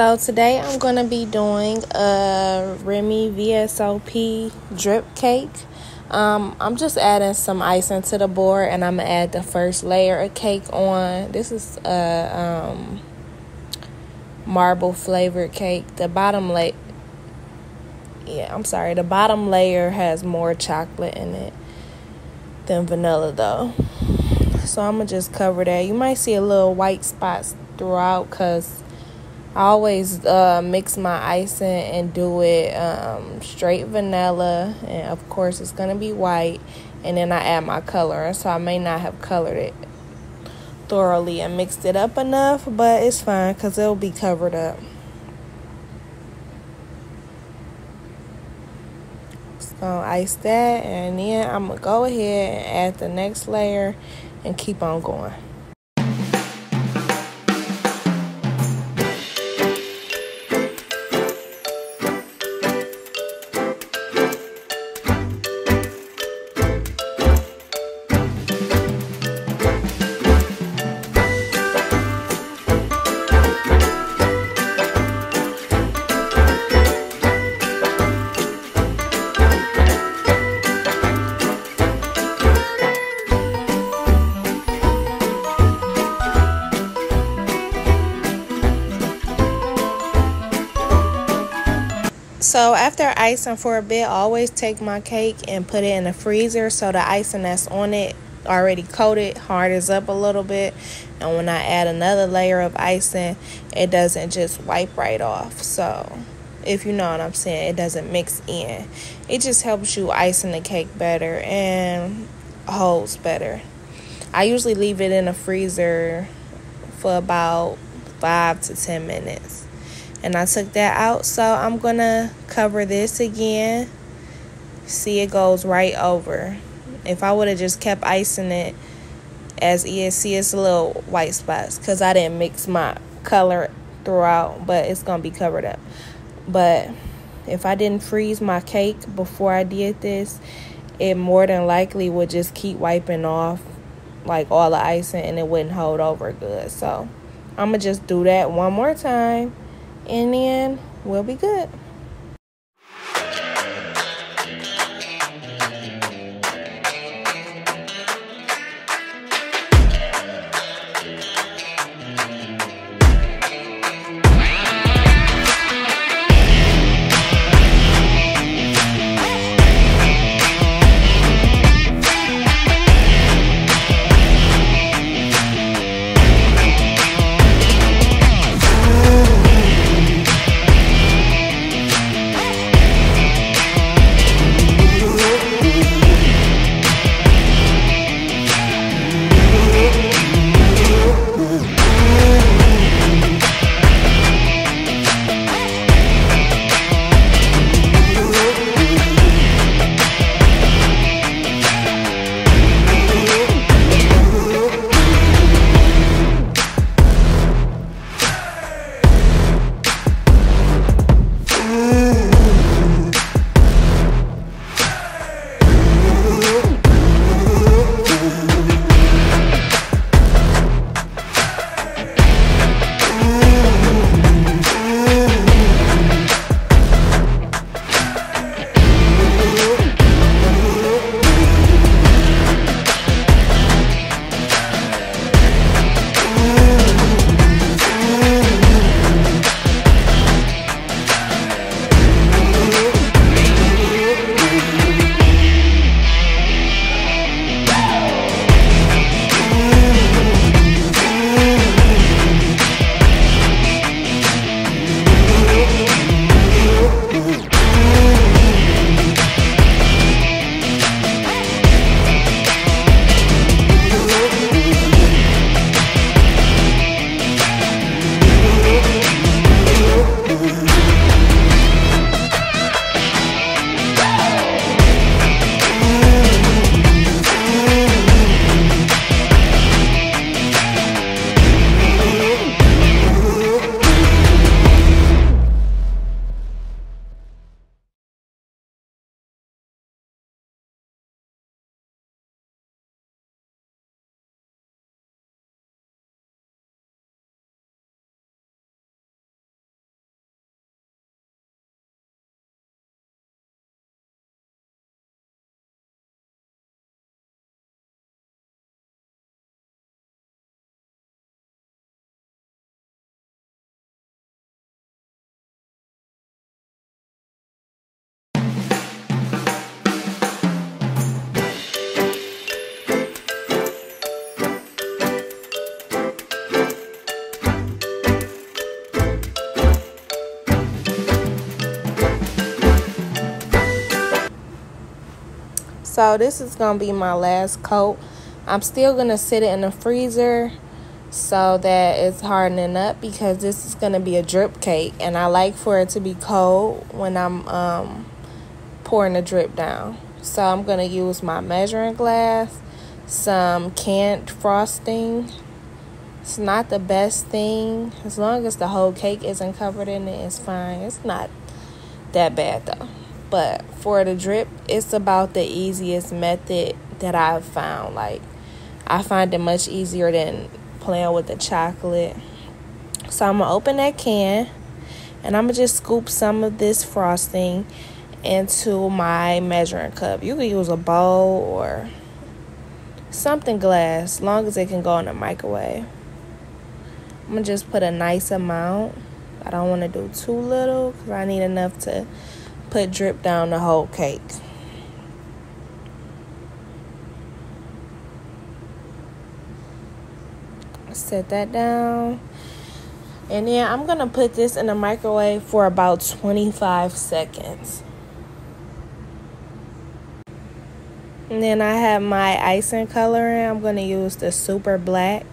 So today I'm going to be doing a Remy VSOP drip cake. I'm just adding some icing to the board, and I'm going to add the first layer of cake on. This is a marble flavored cake. The bottom layer has more chocolate in it than vanilla though. So I'm going to just cover that. You might see a little white spots throughout because I always mix my icing and do it straight vanilla, and of course it's going to be white, and then I add my color, so I may not have colored it thoroughly and mixed it up enough, but it's fine because it'll be covered up. So ice that, and then I'm going to go ahead and add the next layer and keep on going. So after icing for a bit, I always take my cake and put it in the freezer so the icing that's on it already coated hardens up a little bit, and when I add another layer of icing, it doesn't just wipe right off. So if you know what I'm saying, it doesn't mix in. It just helps you icing the cake better and holds better. I usually leave it in the freezer for about 5 to 10 minutes. And I took that out, so I'm going to cover this again. See, it goes right over. If I would have just kept icing it as is, see, it's a little white spots because I didn't mix my color throughout, but it's going to be covered up. But if I didn't freeze my cake before I did this, it more than likely would just keep wiping off like all the icing, and it wouldn't hold over good. So I'm going to just do that one more time, and then we'll be good. So this is going to be my last coat. I'm still going to sit it in the freezer so that it's hardening up, because this is going to be a drip cake. And I like for it to be cold when I'm pouring the drip down. So I'm going to use my measuring glass, some canned frosting. It's not the best thing. As long as the whole cake isn't covered in it, it's fine. It's not that bad though. But for the drip, it's about the easiest method that I've found. Like, I find it much easier than playing with the chocolate. So I'm going to open that can, and I'm going to just scoop some of this frosting into my measuring cup. You can use a bowl or something glass, as long as it can go in the microwave. I'm going to just put a nice amount. I don't want to do too little, because I need enough to put drip down the whole cake. Set that down. And then I'm going to put this in the microwave for about 25 seconds. And then I have my icing coloring. I'm going to use the super black.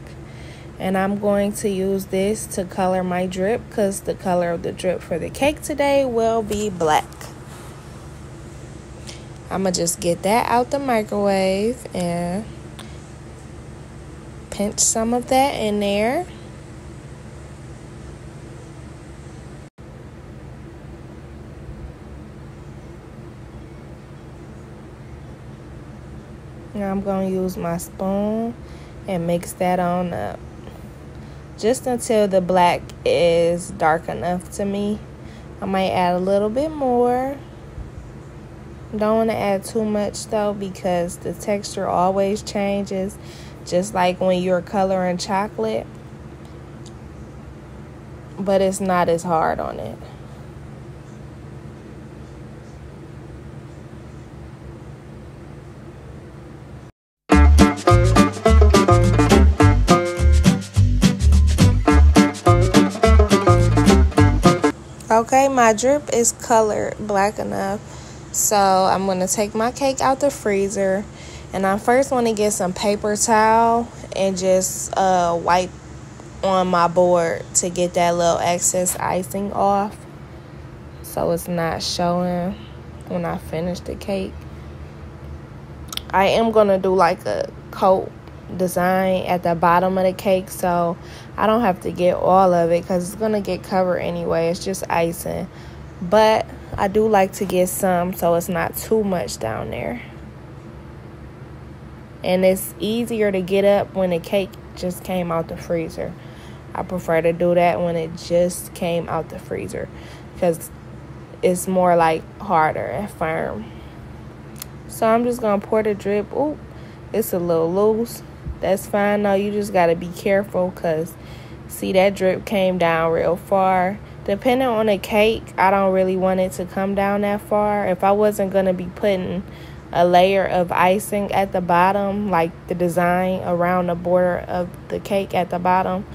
And I'm going to use this to color my drip, because the color of the drip for the cake today will be black. I'm going to just get that out the microwave and pinch some of that in there. Now I'm going to use my spoon and mix that on up, just until the black is dark enough to me. I might add a little bit more. Don't want to add too much though, because the texture always changes, just like when you're coloring chocolate, but it's not as hard on it. Okay, my drip is colored black enough. So I'm going to take my cake out the freezer. And I first want to get some paper towel and just wipe on my board to get that little excess icing off, so it's not showing when I finish the cake. I am going to do like a coat design at the bottom of the cake, so I don't have to get all of it, because it's going to get covered anyway. It's just icing. But I do like to get some so it's not too much down there. And it's easier to get up when the cake just came out the freezer. I prefer to do that when it just came out the freezer, because it's more like harder and firm. So I'm just going to pour the drip. Ooh, it's a little loose. That's fine though. You just got to be careful, because see, that drip came down real far. Depending on the cake, I don't really want it to come down that far. If I wasn't going to be putting a layer of icing at the bottom, like the design around the border of the cake at the bottom,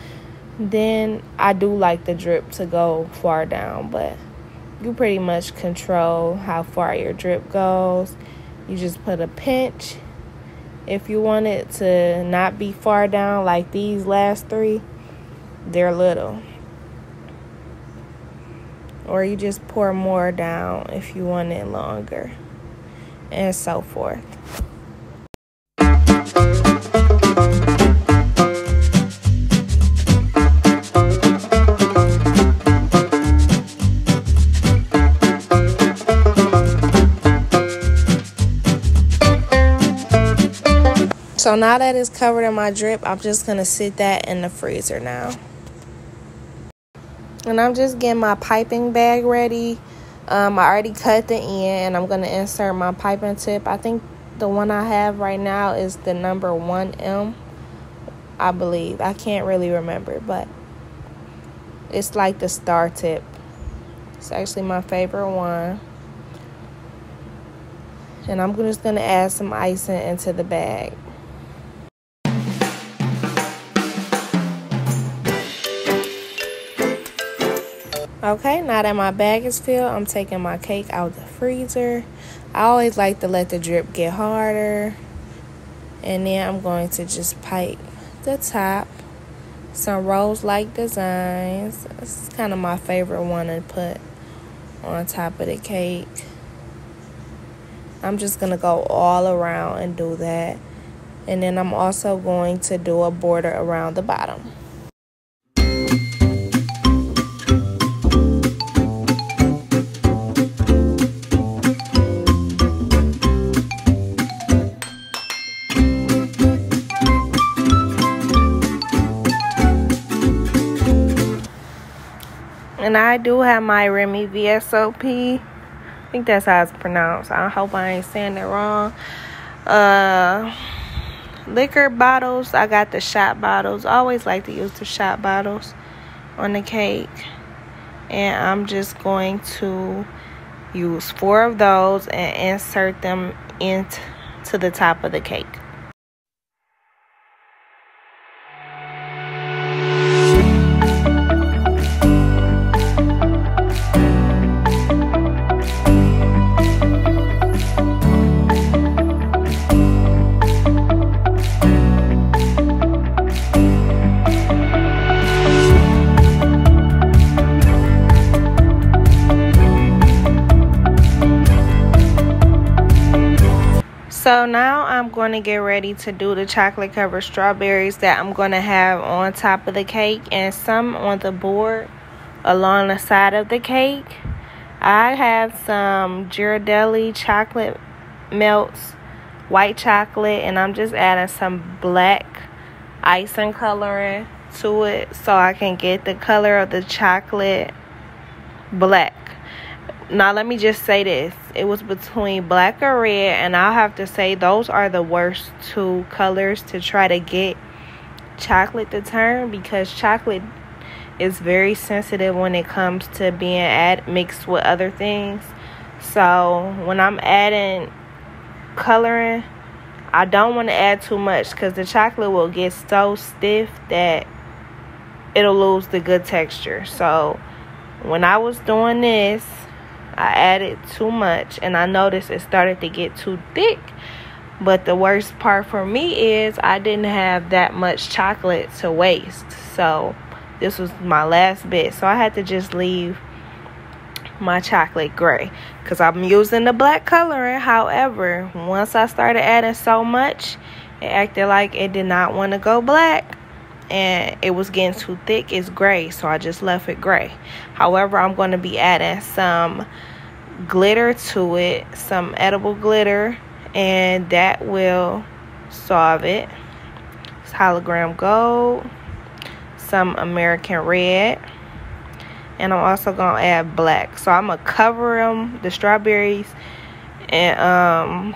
then I do like the drip to go far down. But you pretty much control how far your drip goes. You just put a pinch. If you want it to not be far down like these last three, they're little. Or you just pour more down if you want it longer, and so forth. So now that it's covered in my drip, I'm just going to sit that in the freezer now. And I'm just getting my piping bag ready. I already cut the end, and I'm going to insert my piping tip. I think the one I have right now is the number 1M, I believe. I can't really remember, but it's like the star tip. It's actually my favorite one. And I'm just going to add some icing into the bag. Okay, now that my bag is filled, I'm taking my cake out the freezer. I always like to let the drip get harder. And then I'm going to just pipe the top. Some rose-like designs. This is kind of my favorite one to put on top of the cake. I'm just going to go all around and do that. And then I'm also going to do a border around the bottom. And I do have my Remy VSOP. I think that's how it's pronounced. I hope I ain't saying it wrong. Liquor bottles. I got the shot bottles. I always like to use the shot bottles on the cake. And I'm just going to use 4 of those and insert them into the top of the cake. So now I'm going to get ready to do the chocolate covered strawberries that I'm going to have on top of the cake and some on the board along the side of the cake. I have some Ghirardelli chocolate melts, white chocolate, and I'm just adding some black icing coloring to it so I can get the color of the chocolate black. Now let me just say this, it was between black or red, and I'll have to say those are the worst 2 colors to try to get chocolate to turn, because chocolate is very sensitive when it comes to being mixed with other things. So when I'm adding coloring, I don't want to add too much because the chocolate will get so stiff that it'll lose the good texture. So when I was doing this, I added too much and I noticed it started to get too thick. But the worst part for me is I didn't have that much chocolate to waste. So this was my last bit. So I had to just leave my chocolate gray because I'm using the black coloring. However, once I started adding so much, it acted like it did not want to go black. And it was getting too thick. It's gray, so I just left it gray. However, I'm going to be adding some glitter to it, some edible glitter, and that will solve it. It's hologram gold, some American red, and I'm also going to add black. So I'm going to cover them, the strawberries, and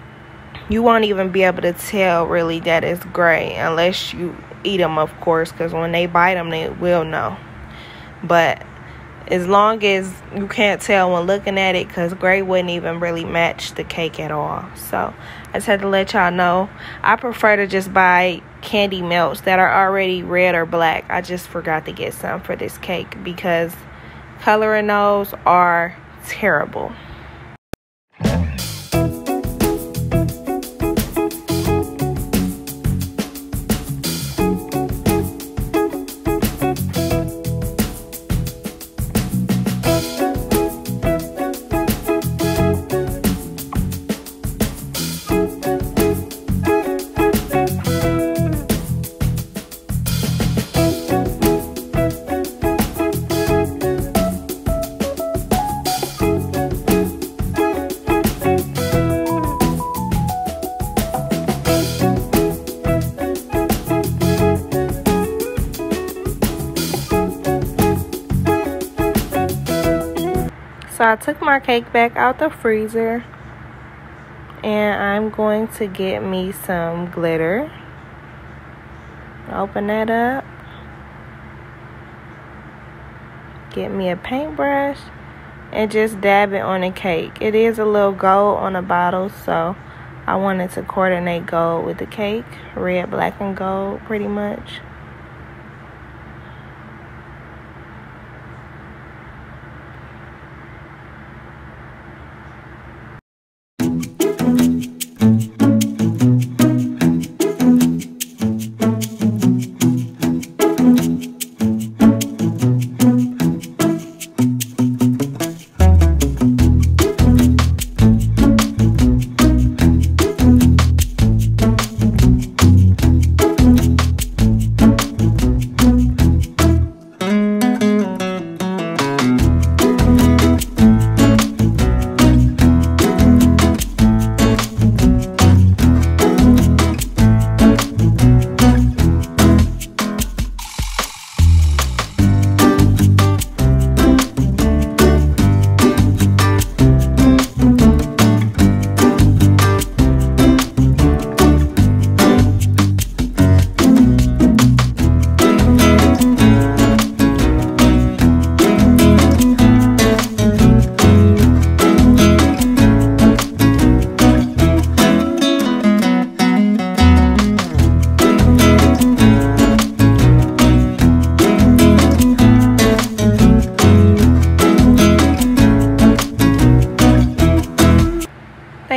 you won't even be able to tell really that it's gray unless you eat them, of course, because when they bite them they will know. But as long as you can't tell when looking at it, because gray wouldn't even really match the cake at all. So I just had to let y'all know. I prefer to just buy candy melts that are already red or black. I just forgot to get some for this cake because coloring those are terrible. So I took my cake back out the freezer and I'm going to get me some glitter. Open that up. Get me a paintbrush and just dab it on the cake. It is a little gold on the bottle, so I wanted to coordinate gold with the cake. Red, black, and gold pretty much.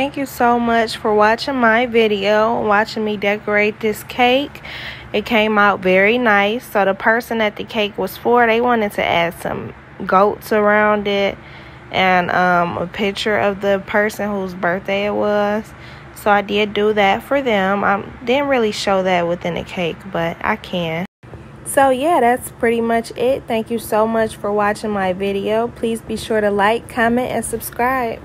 thank you so much for watching my video, watching me decorate this cake. It came out very nice. So the person that the cake was for, they wanted to add some goats around it and a picture of the person whose birthday it was. So I did do that for them. I didn't really show that within the cake, but I can. So yeah, that's pretty much it. Thank you so much for watching my video. Please be sure to like, comment, and subscribe.